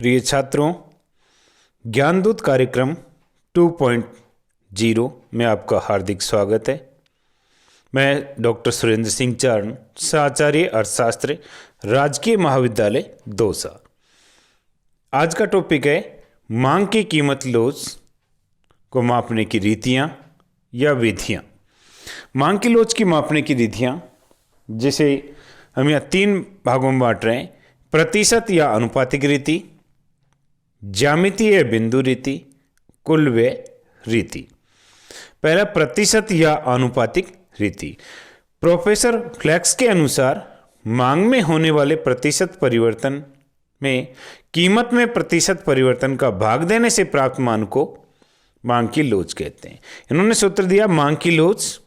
प्रिय छात्रों, ज्ञानदूत कार्यक्रम 2.0 में आपका हार्दिक स्वागत है। मैं डॉक्टर सुरेंद्र सिंह चारण, साचार्य अर्थशास्त्र, राजकीय महाविद्यालय दौसा। आज का टॉपिक है मांग की कीमत लोच को मापने की रीतियाँ या विधियाँ। मांग की लोच की मापने की रीतियाँ, जिसे हम यहाँ 3 भागों में बांट रहे हैं: प्रतिशत या अनुपातिक रीति, ज्यामितीय बिंदु रीति, कुल व्यय रीति। पहला, प्रतिशत या अनुपातिक रीति। प्रोफेसर फ्लेक्स के अनुसार मांग में होने वाले प्रतिशत परिवर्तन में कीमत में प्रतिशत परिवर्तन का भाग देने से प्राप्त मान को मांग की लोच कहते हैं। इन्होंने सूत्र दिया मांग की लोच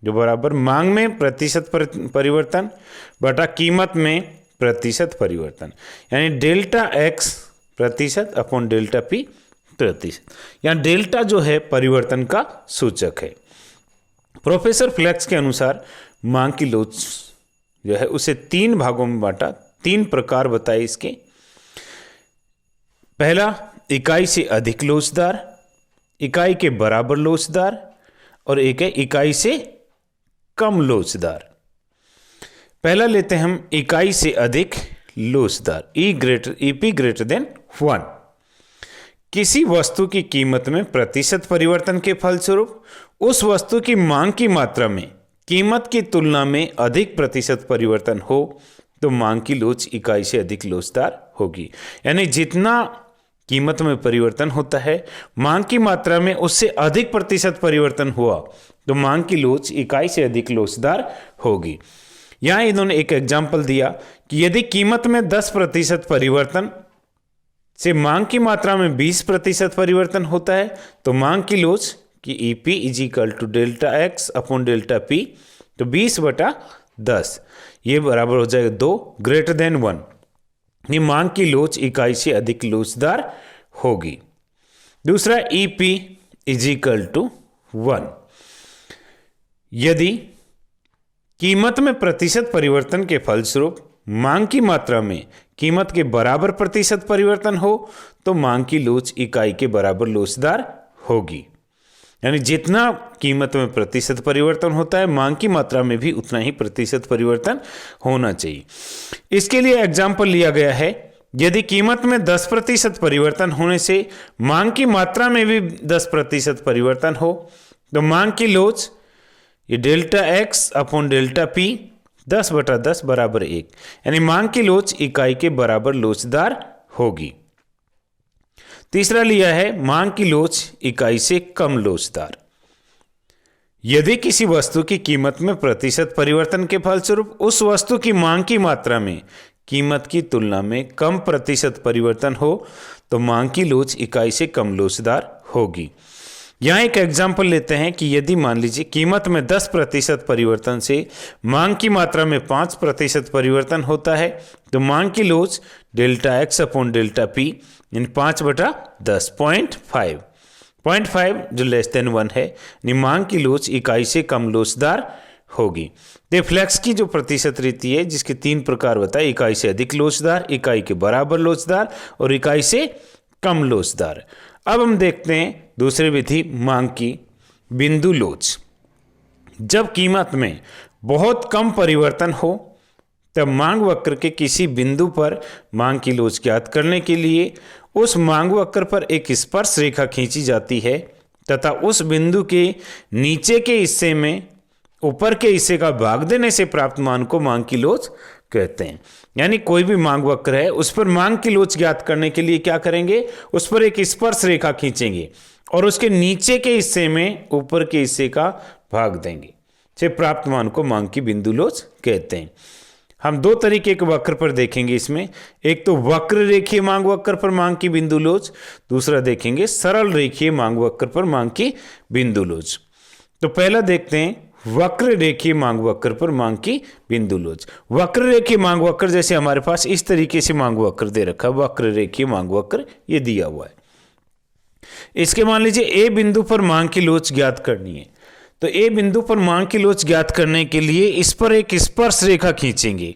जो बराबर मांग में प्रतिशत परिवर्तन बटा कीमत में प्रतिशत परिवर्तन, यानी डेल्टा एक्स प्रतिशत अपॉन डेल्टा पी प्रतिशत। यहाँ डेल्टा जो है परिवर्तन का सूचक है। प्रोफेसर फ्लेक्स के अनुसार मांग की लोच जो है उसे 3 भागों में बांटा, 3 प्रकार बताए इसके। पहला, इकाई से अधिक लोचदार, इकाई के बराबर लोचदार, और एक है इकाई से कम लोचदार। पहला लेते हैं हम इकाई से अधिक लोचदार, ईपी ग्रेटर देन 1। किसी वस्तु की कीमत में प्रतिशत परिवर्तन के फलस्वरूप उस वस्तु की मांग की मात्रा में कीमत की तुलना में अधिक प्रतिशत परिवर्तन हो तो मांग की लोच इकाई से अधिक लोचदार होगी। यानी जितना कीमत में परिवर्तन होता है, मांग की मात्रा में उससे अधिक प्रतिशत परिवर्तन हुआ तो मांग की लोच इकाई से अधिक लोचदार होगी। यहां इन्होंने एक एग्जाम्पल दिया कि यदि कीमत में 10% परिवर्तन से मांग की मात्रा में 20% परिवर्तन होता है तो मांग की लोच की E P is equal to delta X upon delta P, तो 20/10 ये बराबर हो जाएगा 2 ग्रेटर देन 1। ये मांग की लोच इकाई से अधिक लोचदार होगी। दूसरा, ईपी इज इक्वल टू 1। यदि कीमत में प्रतिशत परिवर्तन के फलस्वरूप मांग की मात्रा में कीमत के बराबर प्रतिशत परिवर्तन हो तो मांग की लोच इकाई के बराबर लोचदार होगी। यानी जितना कीमत में प्रतिशत परिवर्तन होता है, मांग की मात्रा में भी उतना ही प्रतिशत परिवर्तन होना चाहिए। इसके लिए एग्जाम्पल लिया गया है, यदि कीमत में 10% परिवर्तन होने से मांग की मात्रा में भी 10% परिवर्तन हो तो मांग की लोच ये delta X upon delta P 10/10 बराबर 1, यानी मांग की लोच इकाई के बराबर लोचदार होगी। तीसरा लिया है मांग की लोच इकाई से कम लोचदार। यदि किसी वस्तु की कीमत में प्रतिशत परिवर्तन के फलस्वरूप उस वस्तु की मांग की मात्रा में कीमत की तुलना में कम प्रतिशत परिवर्तन हो तो मांग की लोच इकाई से कम लोचदार होगी। यहाँ एक एग्जाम्पल लेते हैं कि यदि मान लीजिए कीमत में 10% परिवर्तन से मांग की मात्रा में 5% परिवर्तन होता है तो मांग की लोच delta X upon delta P यानी 5/10 0.5 जो लेस देन 1 है, यानी मांग की लोच इकाई से कम लोचदार होगी। तो फ्लेक्स की जो प्रतिशत रीति है जिसके 3 प्रकार बताए, इकाई से अधिक लोचदार, इकाई के बराबर लोचदार और इकाई से कम लोचदार। अब हम देखते हैं दूसरी विधि, मांग की बिंदु लोच। जब कीमत में बहुत कम परिवर्तन हो तब मांग वक्र के किसी बिंदु पर मांग की लोच ज्ञात करने के लिए उस मांग वक्र पर एक स्पर्श रेखा खींची जाती है तथा उस बिंदु के नीचे के हिस्से में ऊपर के हिस्से का भाग देने से प्राप्त मान को मांग की लोच कहते हैं। यानी कोई भी मांग वक्र है उस पर मांग की लोच ज्ञात करने के लिए क्या करेंगे, उस पर एक स्पर्श रेखा खींचेंगे और उसके नीचे के हिस्से में ऊपर के हिस्से का भाग देंगे से प्राप्त मान को मांग की बिंदु लोच कहते हैं। हम 2 तरीके के वक्र पर देखेंगे इसमें, एक तो वक्र रेखीय मांग वक्र पर मांग की बिंदु लोच, दूसरा देखेंगे सरल रेखीय मांग वक्र पर मांग की बिंदु लोच। तो पहला देखते हैं वक्र रेखीय मांग वक्र पर मांग की बिंदु लोच। वक्र रेखीय मांग वक्र जैसे हमारे पास इस तरीके से मांग वक्र दे रखा है, वक्र रेखीय मांग वक्र ये दिया हुआ है। इसके मान लीजिए ए बिंदु पर मांग की लोच ज्ञात करनी है, तो ए बिंदु पर मांग की लोच ज्ञात करने के लिए इस पर एक स्पर्श रेखा खींचेंगे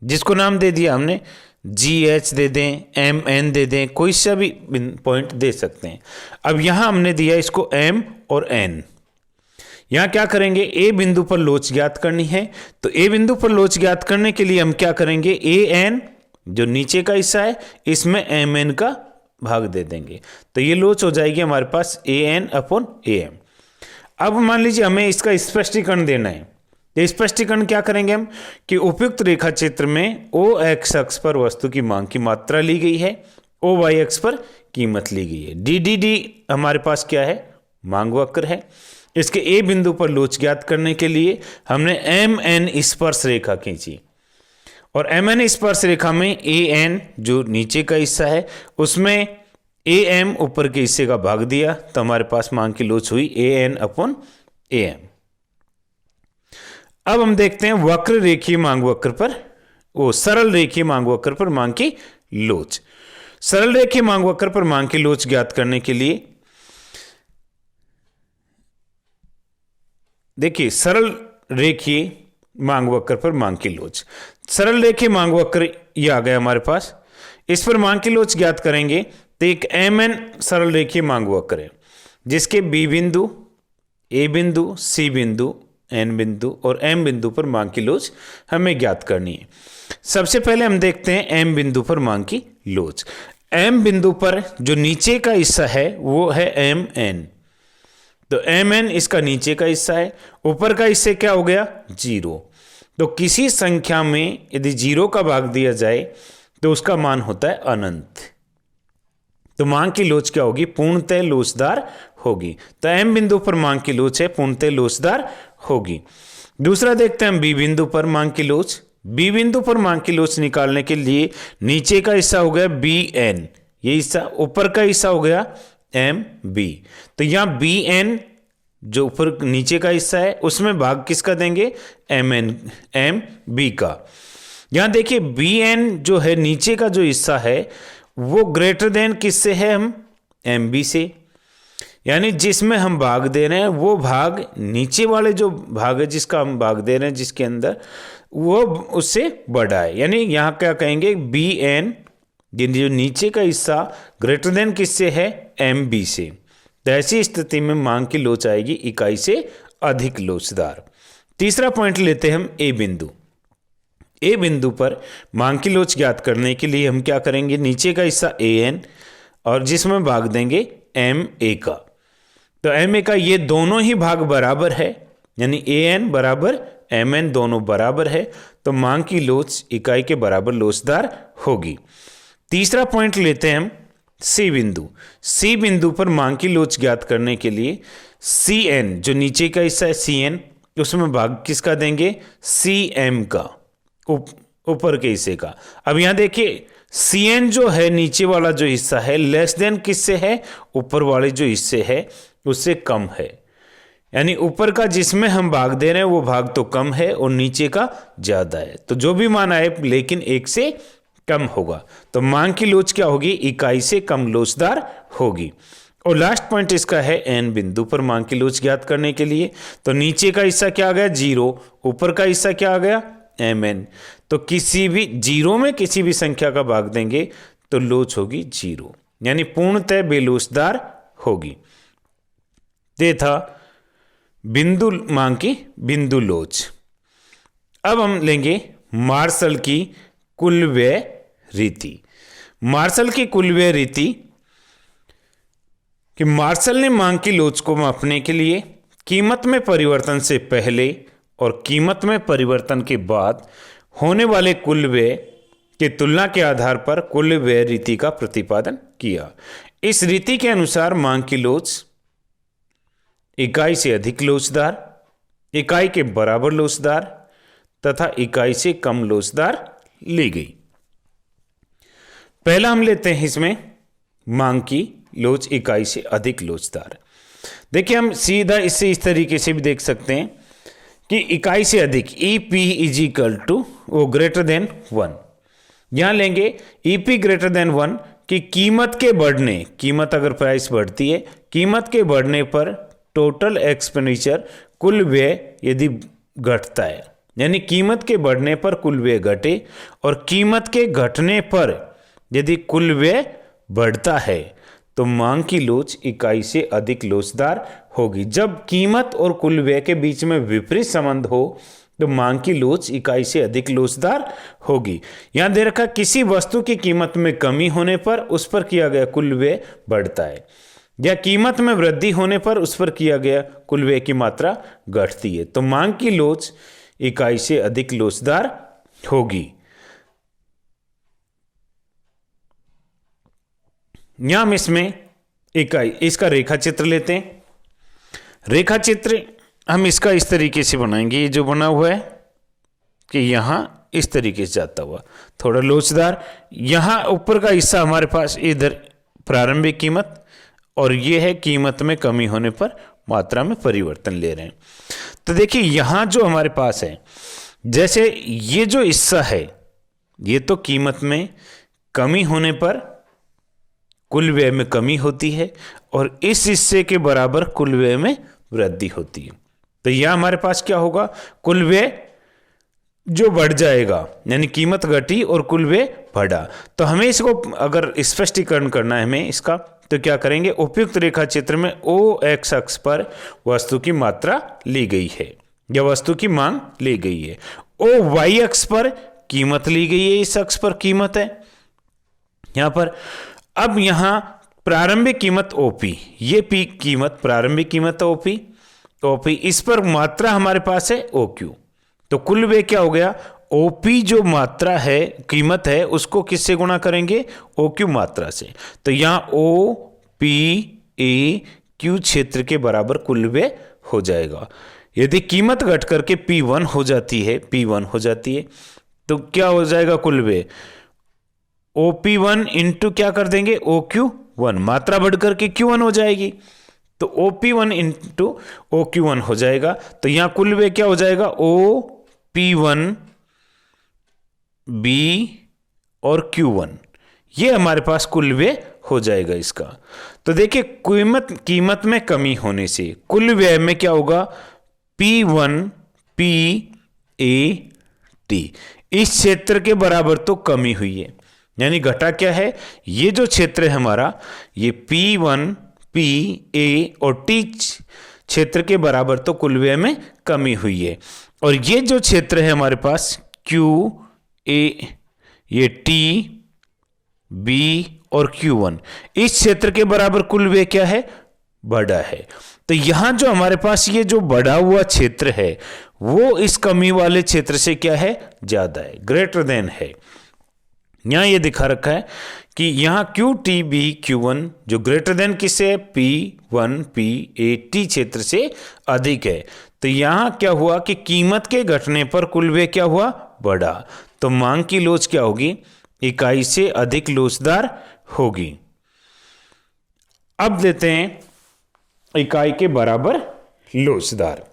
जिसको नाम दे दिया हमने GH दे दें, MN दे दें, कोई सा भी पॉइंट दे सकते हैं। अब यहाँ हमने दिया इसको M और N। यहाँ क्या करेंगे, A बिंदु पर लोच ज्ञात करनी है, तो A बिंदु पर लोच ज्ञात करने के लिए हम क्या करेंगे, AN जो नीचे का हिस्सा है इसमें MN का भाग दे देंगे, तो ये लोच हो जाएगी हमारे पास AN/AM। अब मान लीजिए हमें इसका स्पष्टीकरण देना है, तो स्पष्टीकरण क्या करेंगे हम कि उपयुक्त रेखा चित्र में OX अक्ष पर वस्तु की मांग की मात्रा ली गई है, OY अक्ष पर कीमत ली गई है। DDD हमारे पास क्या है, मांग वक्र है। इसके A बिंदु पर लोच ज्ञात करने के लिए हमने MN स्पर्श रेखा खींची, और MN स्पर्श रेखा में AN जो नीचे का हिस्सा है उसमें AM ऊपर के हिस्से का भाग दिया, तो हमारे पास मांग की लोच हुई AN/AM। अब हम देखते हैं वक्र रेखीय मांग वक्र पर, सरल रेखीय मांग वक्र पर मांग की लोच। सरल रेखीय मांग वक्र पर मांग की लोच ज्ञात करने के लिए देखिए, सरल रेखीय मांग वक्र पर मांग की लोच, सरल रेखीय मांग वक्र ये आ गया हमारे पास। इस पर मांग की लोच ज्ञात करेंगे तो एक MN सरल रेखीय मांग वक्र है जिसके B बिंदु, A बिंदु, C बिंदु, N बिंदु और M बिंदु पर मांग की लोच हमें ज्ञात करनी है। सबसे पहले हम देखते हैं M बिंदु पर मांग की लोच। M बिंदु पर जो नीचे का हिस्सा है वो है MN, तो MN इसका नीचे का हिस्सा है, ऊपर का हिस्से क्या हो गया, 0। तो किसी संख्या में यदि 0 का भाग दिया जाए तो उसका मान होता है अनंत, तो मांग की लोच क्या होगी, पूर्णतः लोचदार होगी। तो M बिंदु पर मांग की लोच है, पूर्णतः लोचदार होगी। दूसरा देखते हैं हम B बिंदु पर मांग की लोच। B बिंदु पर मांग की लोच निकालने के लिए नीचे का हिस्सा हो गया BN, ये हिस्सा, ऊपर का हिस्सा हो गया MB, तो यहाँ BN जो ऊपर नीचे का हिस्सा है उसमें भाग किसका देंगे, MB का। यहाँ देखिए BN जो है नीचे का जो हिस्सा है वो ग्रेटर देन किससे है, हम MB से, यानी जिसमें हम भाग दे रहे हैं वो भाग नीचे वाले जो भाग है जिसका हम भाग दे रहे हैं जिसके अंदर, वो उससे बड़ा है। यानी यहाँ क्या कहेंगे, BN जो नीचे का हिस्सा ग्रेटर देन किससे है, MB से। तो ऐसी स्थिति में मांग की लोच आएगी इकाई से अधिक लोचदार। तीसरा पॉइंट लेते हैं हम A बिंदु। A बिंदु पर मांग की लोच ज्ञात करने के लिए हम क्या करेंगे, नीचे का हिस्सा AN और जिसमें भाग देंगे MA का, तो MA का ये दोनों ही भाग बराबर है, यानी AN बराबर MN दोनों बराबर है, तो मांग की लोच इकाई के बराबर लोचदार होगी। तीसरा पॉइंट लेते हैं हम C बिंदु। C बिंदु पर मांग की लोच ज्ञात करने के लिए CN जो नीचे का हिस्सा है CN, उसमें भाग किसका देंगे, CM का, ऊपर के हिस्से का। अब यहां देखिए CN जो है नीचे वाला जो हिस्सा है लेस देन किससे है, ऊपर वाले जो हिस्से है उससे कम है, यानी ऊपर का जिसमें हम भाग दे रहे हैं वो भाग तो कम है और नीचे का ज्यादा है, तो जो भी मान आए लेकिन 1 से कम होगा, तो मांग की लोच क्या होगी, इकाई से कम लोचदार होगी। और लास्ट पॉइंट इसका है N बिंदु पर मांग की लोच ज्ञात करने के लिए, तो नीचे का हिस्सा क्या आ गया 0, ऊपर का हिस्सा क्या आ गया MN, तो किसी भी 0 में किसी भी संख्या का भाग देंगे तो लोच होगी 0, यानी पूर्णतः बेलोचदार होगी। ये था बिंदु मांग की बिंदु लोच। अब हम लेंगे मार्शल की कुल व्यय रीति। मार्शल की कुल व्यय रीति कि मार्शल ने मांग की लोच को मापने के लिए कीमत में परिवर्तन से पहले और कीमत में परिवर्तन के बाद होने वाले कुल व्यय की तुलना के आधार पर कुल व्यय रीति का प्रतिपादन किया। इस रीति के अनुसार मांग की लोच इकाई से अधिक लोचदार, इकाई के बराबर लोचदार तथा इकाई से कम लोचदार ली गई। पहला हम लेते हैं इसमें मांग की लोच इकाई से अधिक लोचदार। देखिए हम सीधा इससे इस तरीके से भी देख सकते हैं कि इकाई से अधिक EP इज इक्वल टू वो ग्रेटर देन 1। यहां लेंगे EP ग्रेटर देन 1 कि कीमत के बढ़ने, कीमत अगर प्राइस बढ़ती है, कीमत के बढ़ने पर टोटल एक्सपेंडिचर कुल व्यय यदि घटता है, यानी कीमत के बढ़ने पर कुल व्यय घटे और कीमत के घटने पर यदि कुल व्यय बढ़ता है तो मांग की लोच इकाई से अधिक लोचदार होगी। जब कीमत और कुल व्यय के बीच में विपरीत संबंध हो तो मांग की लोच इकाई से अधिक लोचदार होगी। यहां दे रखा किसी वस्तु की कीमत में कमी होने पर उस पर किया गया कुल व्यय बढ़ता है, या कीमत में वृद्धि होने पर उस पर किया गया कुल व्यय की मात्रा घटती है, तो मांग की लोच इकाई से अधिक लोचदार होगी। यहां हम इसमें इकाई इसका रेखा चित्र लेते हैं। रेखा चित्र हम इसका इस तरीके से बनाएंगे, ये जो बना हुआ है कि यहां इस तरीके से जाता हुआ थोड़ा लोचदार, यहां ऊपर का हिस्सा हमारे पास इधर प्रारंभिक कीमत और ये है कीमत में कमी होने पर मात्रा में परिवर्तन ले रहे हैं। तो देखिए यहां जो हमारे पास है, जैसे ये जो हिस्सा है ये तो कीमत में कमी होने पर कुल व्यय में कमी होती है और इस हिस्से के बराबर कुल व्यय में वृद्धि होती है। तो यह हमारे पास क्या होगा, कुल व्यय जो बढ़ जाएगा, यानी कीमत घटी और कुल व्यय बढ़ा। तो हमें इसको अगर स्पष्टीकरण करना है हमें इसका, तो क्या करेंगे, उपयुक्त रेखा चित्र में ओ एक्स अक्ष पर वस्तु की मात्रा ली गई है या वस्तु की मांग ली गई है, ओ वाई अक्ष पर कीमत ली गई है, इस अक्ष पर कीमत है यहां पर। अब यहां प्रारंभिक कीमत ओपी, ये पी कीमत प्रारंभिक कीमत ओपी, ओपी इस पर मात्रा हमारे पास है ओ क्यू, तो कुल व्यय क्या हो गया, ओपी जो मात्रा है कीमत है उसको किससे गुणा करेंगे, ओ क्यू मात्रा से। तो यहां ओ पी ए क्यू क्षेत्र के बराबर कुल व्यय हो जाएगा। यदि कीमत घट करके P1 हो जाती है, P1 हो जाती है तो क्या हो जाएगा कुल व्यय, OP1 इंटू क्या कर देंगे OQ1, मात्रा बढ़ करके Q1 हो जाएगी तो OP1 इंटू OQ1 हो जाएगा। तो यहां कुल व्यय क्या हो जाएगा, OP1 B और Q1, ये हमारे पास कुल व्यय हो जाएगा इसका। तो देखिए कीमत में कमी होने से कुल व्यय में क्या होगा, P1 P A T, इस क्षेत्र के बराबर तो कमी हुई है, यानी घटा क्या है, ये जो क्षेत्र है हमारा ये P1 P A और T क्षेत्र के बराबर तो कुल व्यय में कमी हुई है, और ये जो क्षेत्र है हमारे पास Q A, ये T B और Q1, इस क्षेत्र के बराबर कुल व्यय क्या है, बढ़ा है। तो यहां जो हमारे पास ये जो बढ़ा हुआ क्षेत्र है वो इस कमी वाले क्षेत्र से क्या है, ज्यादा है, ग्रेटर देन है। यहां ये दिखा रखा है कि यहां क्यू टी बी Q1 जो ग्रेटर देन किससे है, P1 P A T क्षेत्र से अधिक है। तो यहां क्या हुआ कि कीमत के घटने पर कुल व्यय क्या हुआ, बढ़ा, तो मांग की लोच क्या होगी, इकाई से अधिक लोचदार होगी। अब देते हैं इकाई के बराबर लोचदार।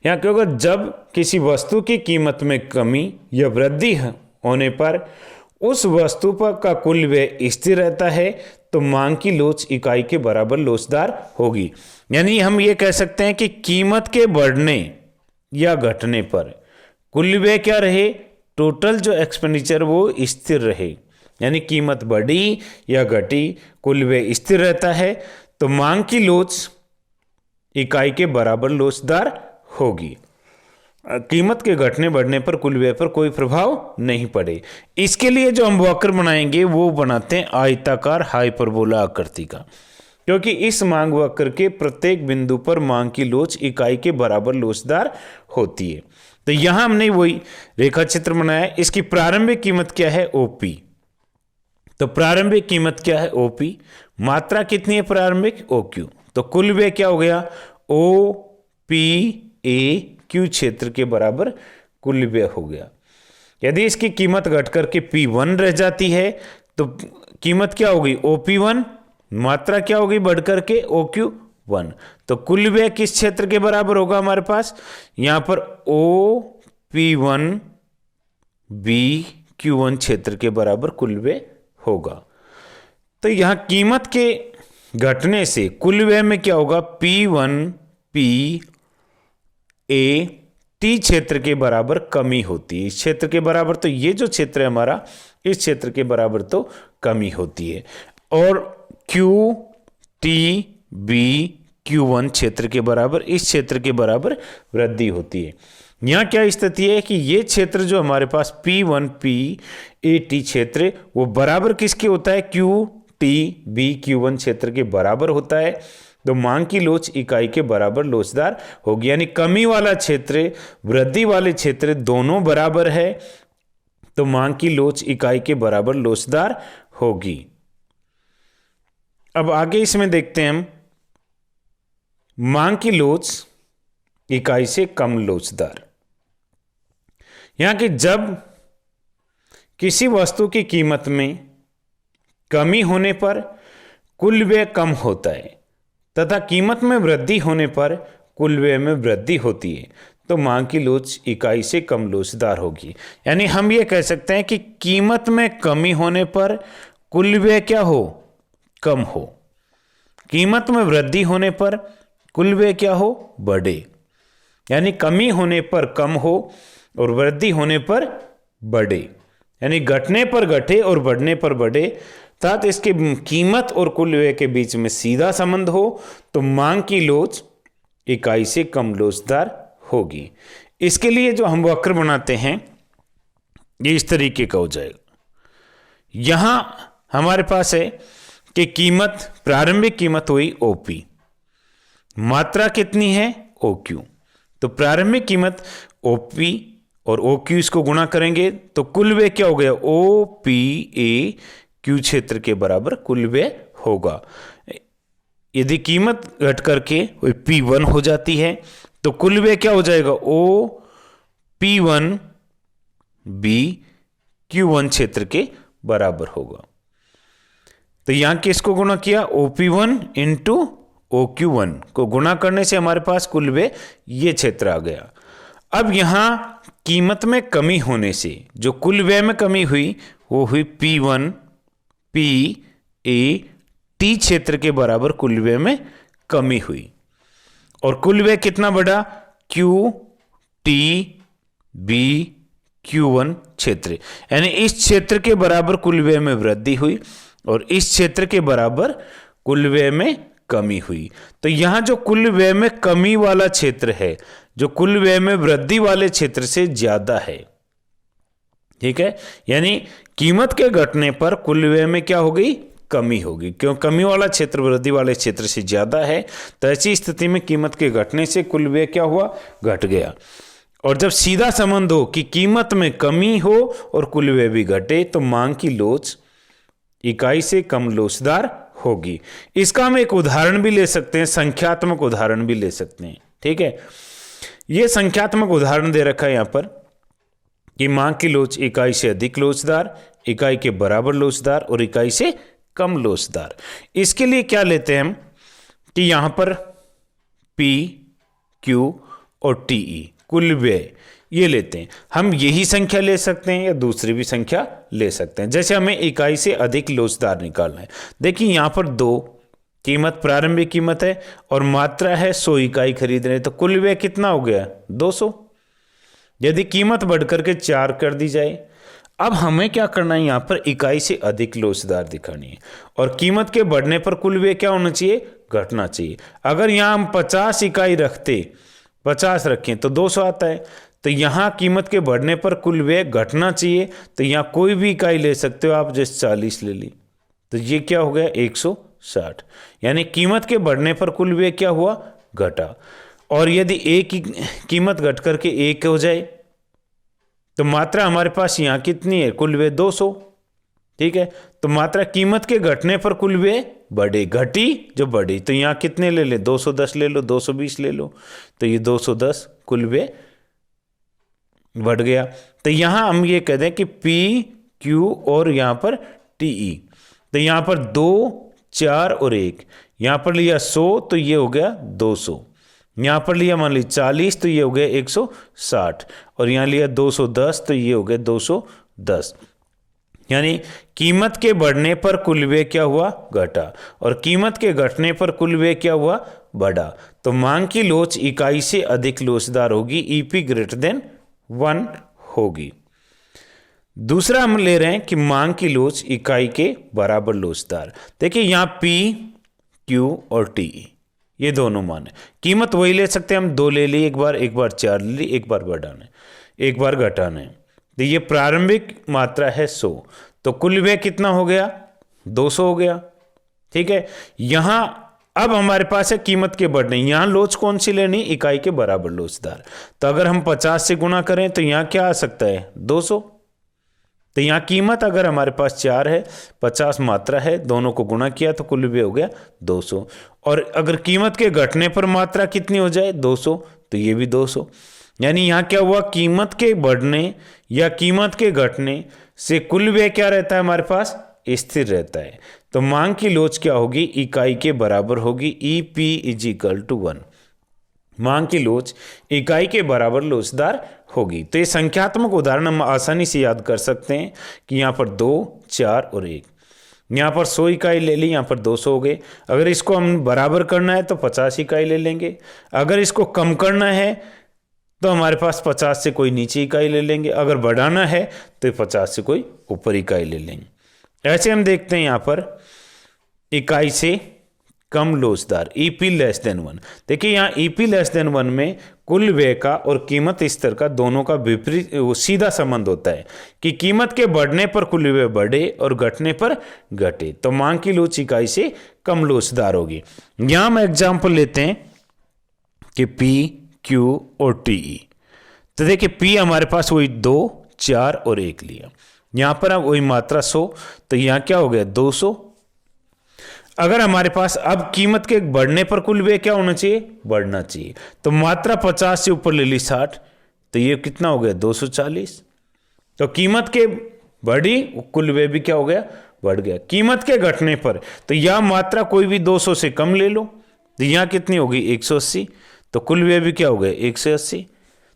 यहां क्या होगा, जब किसी वस्तु की कीमत में कमी या वृद्धि होने पर उस वस्तु पर का कुल व्यय स्थिर रहता है तो मांग की लोच इकाई के बराबर लोचदार होगी। यानी हम ये कह सकते हैं कि कीमत के बढ़ने या घटने पर कुल व्यय क्या रहे, टोटल जो एक्सपेंडिचर वो स्थिर रहे, यानी कीमत बढ़ी या घटी कुल व्यय स्थिर रहता है तो मांग की लोच इकाई के बराबर लोचदार होगी। कीमत के घटने बढ़ने पर कुल व्यय पर कोई प्रभाव नहीं पड़े। इसके लिए जो हम वक्र बनाएंगे वो बनाते हैं आयताकार हाइपरबोला आकृति का, क्योंकि इस मांग वक्र के प्रत्येक बिंदु पर मांग की लोच इकाई के बराबर लोचदार होती है। तो यहां हमने वही रेखा चित्र बनाया। इसकी प्रारंभिक कीमत क्या है, ओपी, तो प्रारंभिक कीमत क्या है ओपी, मात्रा कितनी है प्रारंभिक OQ, तो कुल व्यय क्या हो गया OPA Q क्षेत्र के बराबर कुल व्यय हो गया। यदि इसकी कीमत घट करके P1 रह जाती है तो कीमत क्या होगी OP1, मात्रा क्या होगी बढ़ करके OQ1, तो कुल व्यय किस क्षेत्र के बराबर होगा हमारे पास, यहां पर OP1 B Q1 क्षेत्र के बराबर कुल व्यय होगा। तो यहां कीमत के घटने से कुल व्यय में क्या होगा, P1 P A टी क्षेत्र के बराबर कमी होती है। इस क्षेत्र के बराबर तो ये जो क्षेत्र है हमारा, इस क्षेत्र के बराबर तो कमी होती है। और क्यू टी बी Q1 क्षेत्र के बराबर, इस क्षेत्र के बराबर वृद्धि होती है। यहाँ क्या स्थिति है कि ये क्षेत्र जो हमारे पास P1 PAT क्षेत्र, वो बराबर किसके होता है? QTB Q1 क्षेत्र के बराबर होता है। तो मांग की लोच इकाई के बराबर लोचदार होगी। यानी कमी वाला क्षेत्र, वृद्धि वाले क्षेत्र दोनों बराबर है, तो मांग की लोच इकाई के बराबर लोचदार होगी। अब आगे इसमें देखते हैं हम, मांग की लोच इकाई से कम लोचदार। यहां कि जब किसी वस्तु की कीमत में कमी होने पर कुल व्यय कम होता है तथा कीमत में वृद्धि होने पर कुल व्यय में वृद्धि होती है, तो मांग की लोच इकाई से कम लोचदार होगी। यानी हम ये कह सकते हैं कि कीमत में कमी होने पर कुल व्यय क्या हो? कम हो। कीमत में वृद्धि होने पर कुल व्यय क्या हो? बढ़े। यानी कमी होने पर कम हो और वृद्धि होने पर बढ़े, यानी घटने पर घटे और बढ़ने पर बढ़े, अर्थात इसके कीमत और कुल व्यय के बीच में सीधा संबंध हो, तो मांग की लोच इकाई से कम लोचदार होगी। इसके लिए जो हम वक्र बनाते हैं ये इस तरीके का हो जाएगा। यहां हमारे पास है कि कीमत, प्रारंभिक कीमत हुई OP, मात्रा कितनी है? OQ। तो प्रारंभिक कीमत OP और OQ इसको गुणा करेंगे तो कुल व्यय क्या हो गया? OPAQ क्षेत्र के बराबर कुल व्यय होगा। यदि कीमत घट करके P1 हो जाती है तो कुल व्यय क्या हो जाएगा? OP1B Q1 क्षेत्र के बराबर होगा। तो यहां किसको गुणा किया? OP1 इंटू OQ1 को गुणा करने से हमारे पास कुल व्यय ये क्षेत्र आ गया। अब यहां कीमत में कमी होने से जो कुल व्यय में कमी हुई वो हुई P1 PAT क्षेत्र के बराबर कुल व्यय में कमी हुई। और कुल व्यय कितना बढ़ा? QTB Q1 क्षेत्र, यानी इस क्षेत्र के बराबर कुल व्यय में वृद्धि हुई और इस क्षेत्र के बराबर कुल व्यय में कमी हुई। तो यहां जो कुल व्यय में कमी वाला क्षेत्र है, जो कुल व्यय में वृद्धि वाले क्षेत्र से ज्यादा है। ठीक है, यानी कीमत के घटने पर कुल व्यय में क्या हो गई? कमी होगी। क्यों? कमी वाला क्षेत्र वृद्धि वाले क्षेत्र से ज्यादा है, तो ऐसी स्थिति में कीमत के घटने से कुल व्यय क्या हुआ? घट गया। और जब सीधा संबंध हो कि कीमत में कमी हो और कुल व्यय भी घटे, तो मांग की लोच इकाई से कम लोचदार होगी। इसका हम एक उदाहरण भी ले सकते हैं, संख्यात्मक उदाहरण भी ले सकते हैं। ठीक है, यह संख्यात्मक उदाहरण दे रखा है यहां पर कि मांग की लोच इकाई से अधिक लोचदार, इकाई के बराबर लोचदार और इकाई से कम लोचदार। इसके लिए क्या लेते हैं हम कि यहां पर P, Q और TE कुल व्यय ये लेते हैं। हम यही संख्या ले सकते हैं या दूसरी भी संख्या ले सकते हैं। जैसे हमें इकाई से अधिक लोचदार निकालना है। देखिए यहां पर 2 कीमत, प्रारंभिक कीमत है और मात्रा है 100 इकाई खरीद रहे, तो कुल व्यय कितना हो गया? 200। यदि कीमत बढ़कर के 4 कर दी जाए, अब हमें क्या करना है? यहां पर इकाई से अधिक लोचदार दिखानी है और कीमत के बढ़ने पर कुल व्यय क्या होना चाहिए? घटना चाहिए। अगर यहां हम 50 इकाई रखते, 50 रखें तो 200 आता है, तो यहां कीमत के बढ़ने पर कुल व्यय घटना चाहिए, तो यहां कोई भी इकाई ले सकते हो आप, जैसे 40 ले ली, तो ये क्या हो गया? 160। यानी कीमत के बढ़ने पर कुल व्यय क्या हुआ? घटा। और यदि एक की कीमत घट करके 1 हो जाए तो मात्रा हमारे पास यहां कितनी है? कुल व्यय 200। ठीक है, तो मात्रा कीमत के घटने पर कुल व्यय बढ़े, घटी जो बढ़ी, तो यहां कितने ले ले? 210 ले लो, 220 ले लो, तो ये 210 कुल व्यय बढ़ गया। तो यहां हम ये कह दें कि P, Q और यहां पर TE, तो यहां पर 2, 4 और 1, यहां पर लिया 100 तो ये हो गया 200, यहां पर लिया मान ली 40 तो ये हो गया 160 और यहां लिया 210 तो ये हो गया 210। यानी कीमत के बढ़ने पर कुल व्यय क्या हुआ, घटा, और कीमत के घटने पर कुल व्यय क्या हुआ, बढ़ा। तो मांग की लोच इकाई से अधिक लोचदार होगी, ईपी ग्रेटर देन 1 होगी। दूसरा हम ले रहे हैं कि मांग की लोच इकाई के बराबर लोचदार। देखिए यहां पी, क्यू और टी ये दोनों मान है। कीमत वही ले सकते हैं हम, 2 ले ली एक बार 4 ले ली, एक बार बढ़ाना है, एक बार घटाना है। तो ये प्रारंभिक मात्रा है 100, तो कुल व्यय कितना हो गया, 200 हो गया। ठीक है, यहां अब हमारे पास है कीमत के बढ़ने, यहां लोच कौन सी लेनी, इकाई के बराबर लोचदार। तो अगर हम 50 से गुणा करें तो यहां क्या आ सकता है, 200। तो यहां कीमत अगर हमारे पास 4 है, 50 मात्रा है, दोनों को गुणा किया तो कुल व्यय हो गया 200। और अगर कीमत के घटने पर मात्रा कितनी हो जाए, 200, तो ये भी 200। यानी यहां क्या हुआ, कीमत के बढ़ने या कीमत के घटने से कुल व्यय क्या रहता है हमारे पास, स्थिर रहता है। तो मांग की लोच क्या होगी, इकाई के बराबर होगी, ईपी = 1। मांग की लोच इकाई के बराबर लोचदार होगी। तो ये संख्यात्मक उदाहरण हम आसानी से याद कर सकते हैं कि यहाँ पर 2, 4 और 1, यहाँ पर 100 इकाई ले ली, यहाँ पर 200 हो गए। अगर इसको हम बराबर करना है तो 50 इकाई ले लेंगे। अगर इसको कम करना है तो हमारे पास 50 से कोई नीचे इकाई ले लेंगे। अगर बढ़ाना है तो 50 से कोई ऊपर इकाई ले लेंगे। ऐसे हम देखते हैं यहाँ पर इकाई से कम लोचदार, ईपी <1। देखिए यहाँ ईपी <1 में कुल व्यय का और कीमत स्तर का दोनों का विपरीत सीधा संबंध होता है कि कीमत के बढ़ने पर कुल व्यय बढ़े और घटने पर घटे। तो मांग की लोच इकाई से कम लोचदार होगी। यहां हम एग्जाम्पल लेते हैं कि पी, क्यू और टीई। तो देखिए पी हमारे पास वही 2, 4 और 1 लिया, यहां पर वही मात्रा 100, तो यहां क्या हो गया 200। अगर हमारे पास अब कीमत के बढ़ने पर कुल व्यय क्या होना चाहिए, बढ़ना चाहिए। तो मात्रा 50 से ऊपर ले ली 60, तो ये कितना हो गया 240। तो कीमत के बढ़ी, कुल व्यय भी क्या हो गया, बढ़ गया। कीमत के घटने पर तो यह मात्रा कोई भी 200 से कम ले लो, तो यहां कितनी होगी 180, तो कुल व्यय भी क्या हो गया 180।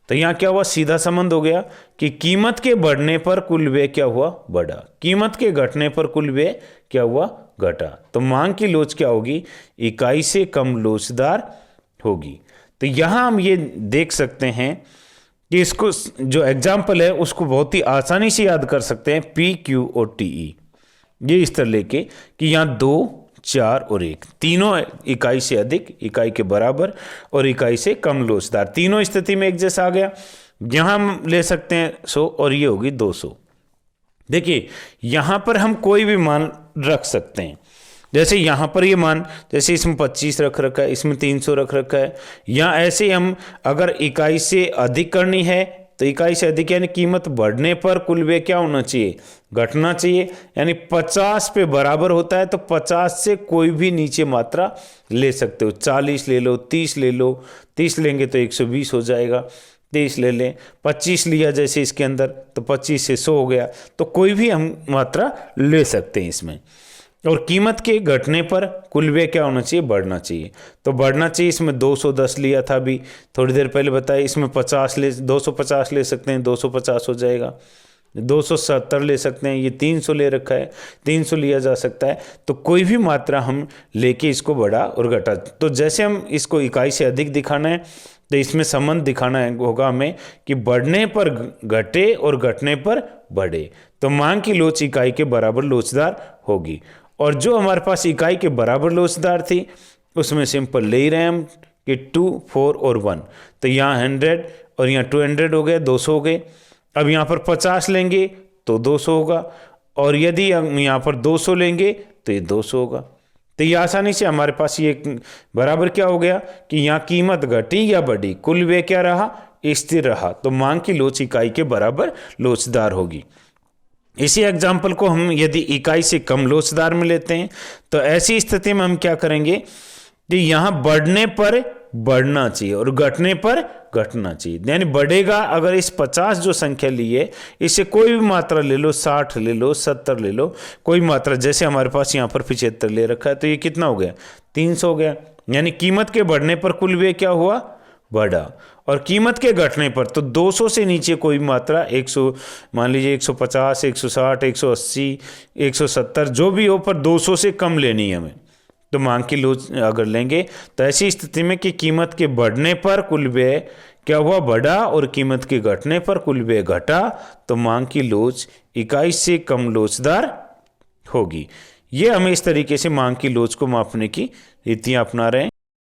तो यहां क्या हुआ, सीधा संबंध हो गया कि कीमत के बढ़ने पर कुल व्यय क्या हुआ, बढ़ा, कीमत के घटने पर कुल व्यय क्या हुआ, घटा। तो मांग की लोच क्या होगी, इकाई से कम लोचदार होगी। तो यहां हम ये देख सकते हैं कि इसको जो एग्जाम्पल है उसको बहुत ही आसानी से याद कर सकते हैं, पी, क्यू और टीई। ये इस तरह लेके कि यहां 2, 4 और 1 तीनों इकाई से अधिक, इकाई के बराबर और इकाई से कम लोचदार, तीनों स्थिति में एक जैसा आ गया। यहां हम ले सकते हैं 100 और ये होगी 200। देखिए यहां पर हम कोई भी मान रख सकते हैं, जैसे यहां पर ये मान, जैसे इसमें 25 रख रखा है, इसमें 300 रख रखा है, या ऐसे हम अगर इकाई से अधिक करनी है तो इकाई से अधिक यानी कीमत बढ़ने पर कुल व्यय क्या होना चाहिए, घटना चाहिए। यानी 50 पे बराबर होता है तो 50 से कोई भी नीचे मात्रा ले सकते हो, 40 ले लो, 30 ले लो, 30 लेंगे तो 120 हो जाएगा, 30 ले लें, 25 लिया जैसे इसके अंदर तो 25 से 100 हो गया। तो कोई भी हम मात्रा ले सकते हैं इसमें। और कीमत के घटने पर कुल व्यय क्या होना चाहिए, बढ़ना चाहिए। तो बढ़ना चाहिए, इसमें 210 लिया था अभी थोड़ी देर पहले बताया, इसमें 250 ले सकते हैं, 250 हो जाएगा, 270 ले सकते हैं, ये 300 ले रखा है, 300 लिया जा सकता है। तो कोई भी मात्रा हम लेके इसको बढ़ा और घटा। तो जैसे हम इसको इकाई से अधिक दिखाना है तो इसमें संबंध दिखाना होगा हमें कि बढ़ने पर घटे और घटने पर बढ़े। तो मांग की लोच इकाई के बराबर लोचदार होगी। और जो हमारे पास इकाई के बराबर लोचदार थी उसमें सिंपल ले ही रहे हैं हम कि 2, 4 और 1। तो यहाँ 100 और यहाँ 200 हो गए, 200 हो गए। अब यहाँ पर 50 लेंगे तो 200 होगा, और यदि हम यहाँ पर 200 लेंगे तो ये 200 होगा। तो ये आसानी से हमारे पास ये बराबर क्या हो गया कि यहाँ कीमत घटी या बढ़ी, कुल व्यय क्या रहा, स्थिर रहा। तो मांग की लोच इकाई के बराबर लोचदार होगी। इसी एग्जाम्पल को हम यदि इकाई से कम लोचदार में लेते हैं तो ऐसी स्थिति में हम क्या करेंगे कि यहाँ बढ़ने पर बढ़ना चाहिए और घटने पर घटना चाहिए। यानी बढ़ेगा, अगर इस 50 जो संख्या ली है इससे कोई भी मात्रा ले लो, 60 ले लो, 70 ले लो, कोई मात्रा, जैसे हमारे पास यहाँ पर 75 ले रखा है तो ये कितना हो गया 300 हो गया। यानी कीमत के बढ़ने पर कुल व्यय क्या हुआ, बढ़ा, और कीमत के घटने पर तो 200 से नीचे कोई मात्रा 100, मान लीजिए 150, 160, 180, 170 जो भी हो, पर 200 से कम लेनी है हमें। तो मांग की लोच अगर लेंगे तो ऐसी स्थिति में कि कीमत के बढ़ने पर कुल व्यय क्या हुआ, बढ़ा, और कीमत के घटने पर कुल व्यय घटा, तो मांग की लोच इकाई से कम लोचदार होगी। ये हमें इस तरीके से मांग की लोच को मापने की रीतियां अपना रहे हैं।